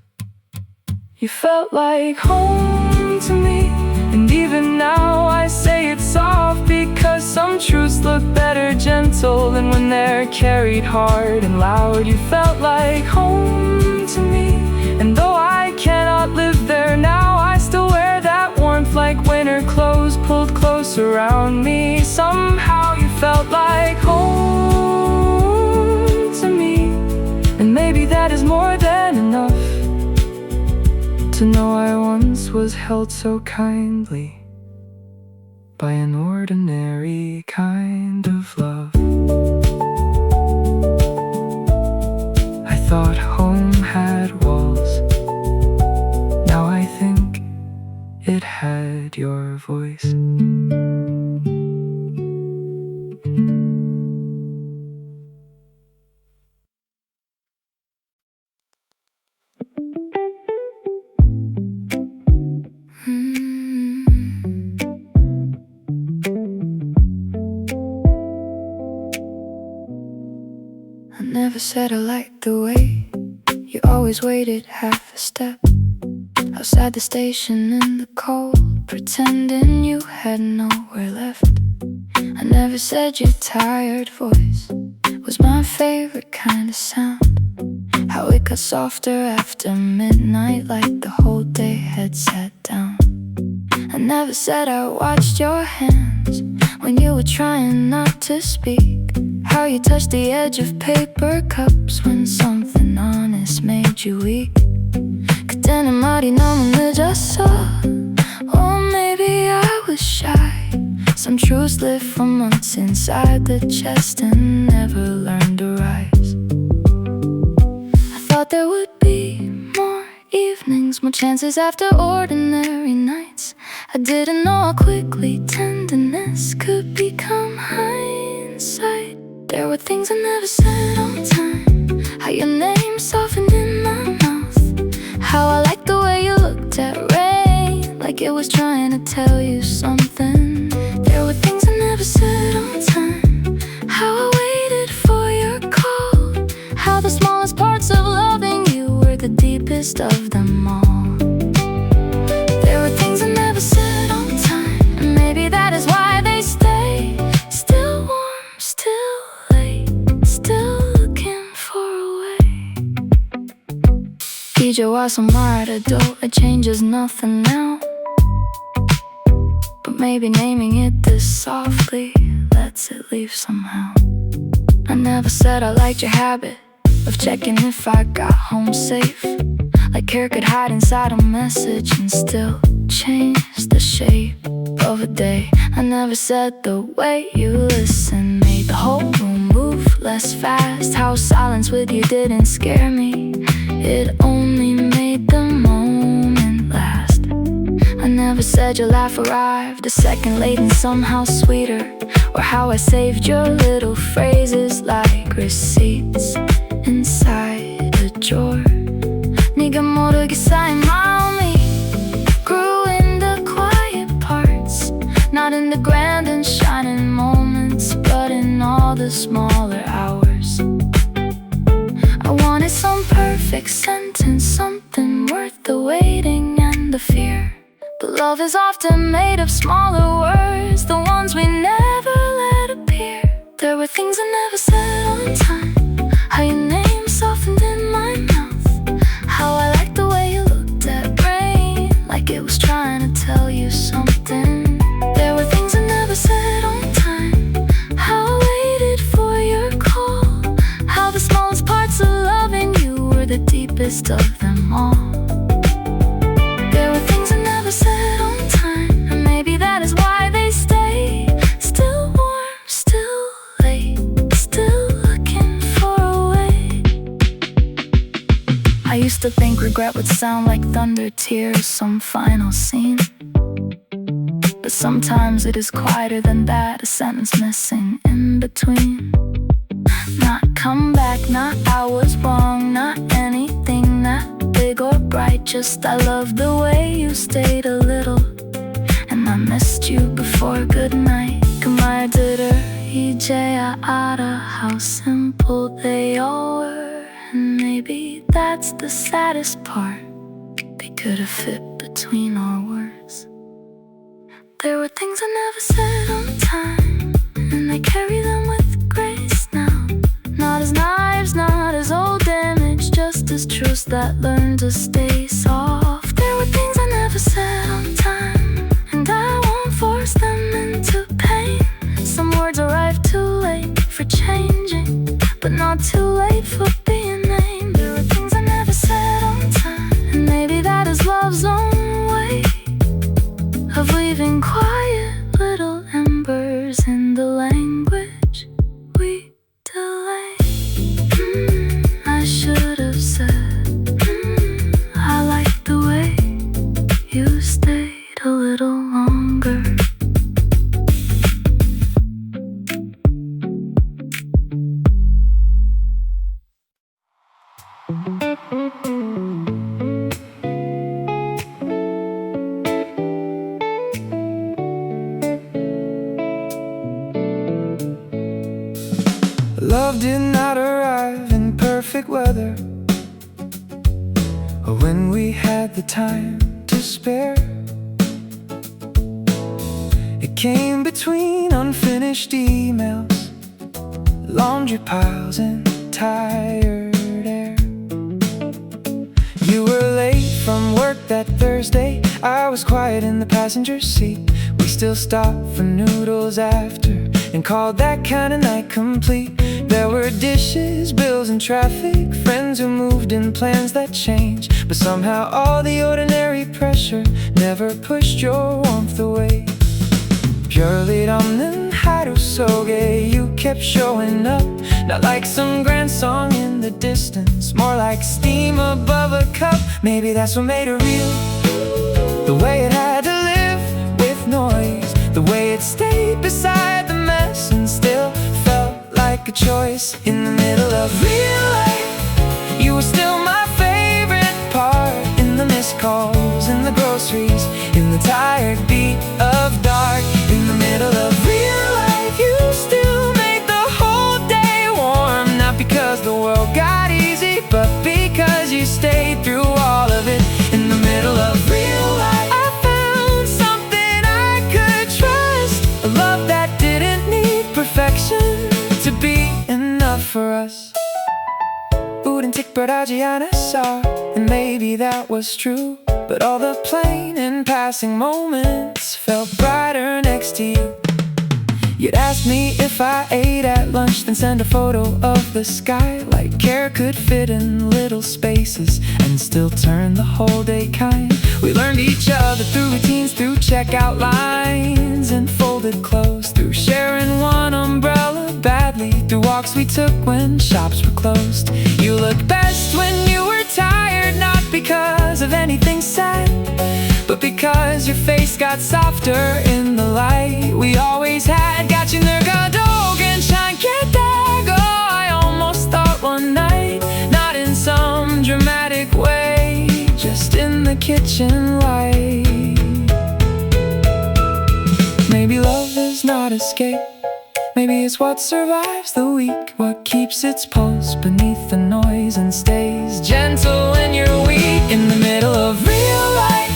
You felt like home to me, and even now I say it's soft because some truths look better gentle than when they're carried hard and loud. You felt like home to me, and though I cannot live there now, I still wear that warmth like winter clothes pulled close around me. Somehow you felt like home to me, and maybe that is more than enough to know I once was held so kindly by an ordinary kind of love. I thought home had walls, now I think it had your voice. never said I liked the way you always waited half a step outside the station in the cold, pretending you had nowhere left. I never said your tired voice was my favorite kind of sound, how it got softer after midnight, like the whole day had sat down. I never said I watched your hands when you were trying not to speak, how you touched the edge of paper cups when something honest made you weak. 그때는 말이 너무 늦었어, or maybe I was shy. Some truths live for months inside the chest and never learned to rise. I thought there would be more evenings, more chances after ordinary nights. I didn't know how quickly tenderness could become hindsight. There were things I never said on time, how your name softened in my mouth, how I liked the way you looked at rain, like it was trying to tell you something. There were things I never said on time, how I waited for your call, how the smallest parts of loving you were the deepest of them all. There were things I never said on time, and maybe that is why they stay. Still warm, still late, still looking for a way. 이제 와서 말해도 it changes nothing now, but maybe naming it this softly lets it leave somehow. I never said I liked your habit of checking if I got home safe, like care could hide inside a message and still change the shape of a day. I never said the way you listen made the whole room move less fast, how silence with you didn't scare me, it only made the moment last. I never said your laugh arrived a second late and somehow sweeter, or how I saved your little phrases like receipts inside a drawer. 네가 모르게 쌓인 마음이 grew in the quiet parts, not in the grand and shining moments, but in all the smaller hours. I wanted some perfect sentence, something worth the waiting and the fear, but love is often made of smaller words, the ones we never let appear. There were things I never said on time, how your name softened in my mouth, how I liked the way you looked at rain, like it was trying to tell you something. There were things I never said on time, how I waited for your call, how the smallest parts of loving you were the deepest of them all. There were things I never said on time, and maybe that is why they stay. Still warm, still late, still looking for a way. I used to think regret would sound like thunder, tears, some final scene, but sometimes it is quieter than that, a sentence missing in between. Not come back, not I was wrong, not anything that big or bright, just I love the way you stayed a little, and I missed you before goodnight. 그 말들을 이제야 알아, how simple they all were, and maybe that's the saddest part, they could have fit between our words. There were things I never said on time, and I carry them with grace now, not as knives, not as old damage, just as truths that learn to stay soft. There were things I never said on time, and I won't force them into pain. Some words arrive too late for changing, but not too late for being named. There were things I never said on time, and maybe that is love's own way of leaving quiet little embers in the language we delay. I should have said, I like the way you stayed a little longer. Love did not arrive in or when we had the time to spare. It came between unfinished emails, laundry piles and tired air. You were late from work that Thursday. I was quiet in the passenger seat. We still stopped for noodles after and called that kind of night complete. There were dishes, bills and traffic, friends who moved in, plans that changed. But somehow all the ordinary pressure never pushed your warmth away. Purely 없는 하루 속에 you kept showing up. Not like some grand song in the distance, more like steam above a cup. Maybe that's what made it real. The way it had to live with noise, the way it stayed beside the mess and still felt like a choice. In the middle of real life, you were still my favorite part. In the missed calls, in the groceries, in the tired beat of dark. In the middle of real life, you still made the whole day warm. Not because the world got easy, but because you stayed through all of it. In the middle of real life, I found something I could trust, a love that didn't need perfection to be enough for us. 우린 특별하지 않았어, and maybe that was true. But all the plain and passing moments felt brighter next to you. You'd ask me if I ate at lunch, then send a photo of the sky. Like care could fit in little spaces and still turn the whole day kind. We learned each other through routines, through checkout lines and folded clothes, through sharing one umbrella badly, through walks we took when shops were closed. You looked best when you were tired, not because of anything sad, but because your face got softer in the light we always had. got you 늘 가도 괜찮겠다고 I almost thought one night, not in some dramatic way, just in the kitchen light. Maybe love is not escape, maybe it's what survives the week, what keeps its pulse beneath the noise and stays gentle when you're weak. In the middle of real life,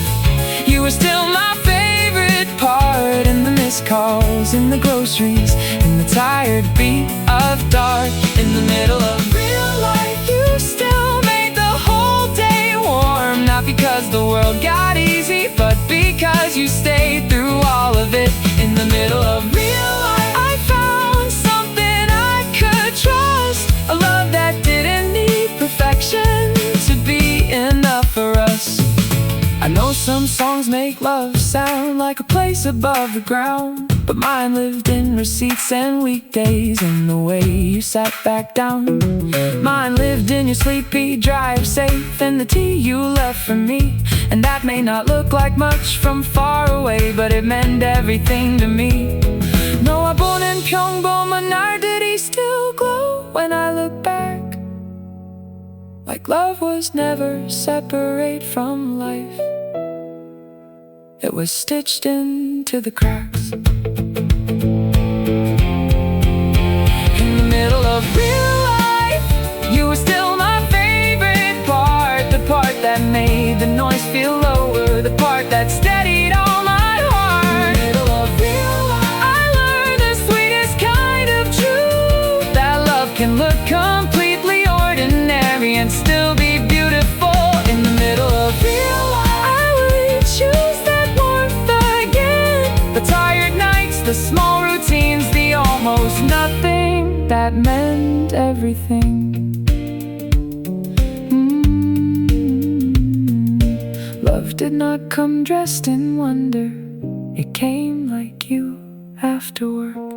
you were still my favorite part. In the missed calls, in the groceries, in the tired beat of dark. In the middle of real life, you still made the whole day warm. Not because the world got easy, but because you stayed through all of it. In the middle of real life, I found something I could trust, a love that didn't need perfection to be enough for us. I know some songs make love sound like a place above the ground, but mine lived in receipts and weekdays, in the way you sat back down. Mine lived in your sleepy drive safe and the tea you left for me. And that may not look like much from far away, but it meant everything to me. 너와 보낸 평범한 날들이 still glow when I look back, like love was never separate from life. It was stitched into the cracks. In the middle of real life, you were still my favorite part, the part that made the noise feel lower, the part that steadied all my heart. In the middle of real life, I learned the sweetest kind of truth, that love can look completely ordinary and still be beautiful. In the middle of real life, I would choose the tired nights, the small routines, the almost nothing that meant everything. Love did not come dressed in wonder, it came like you after work.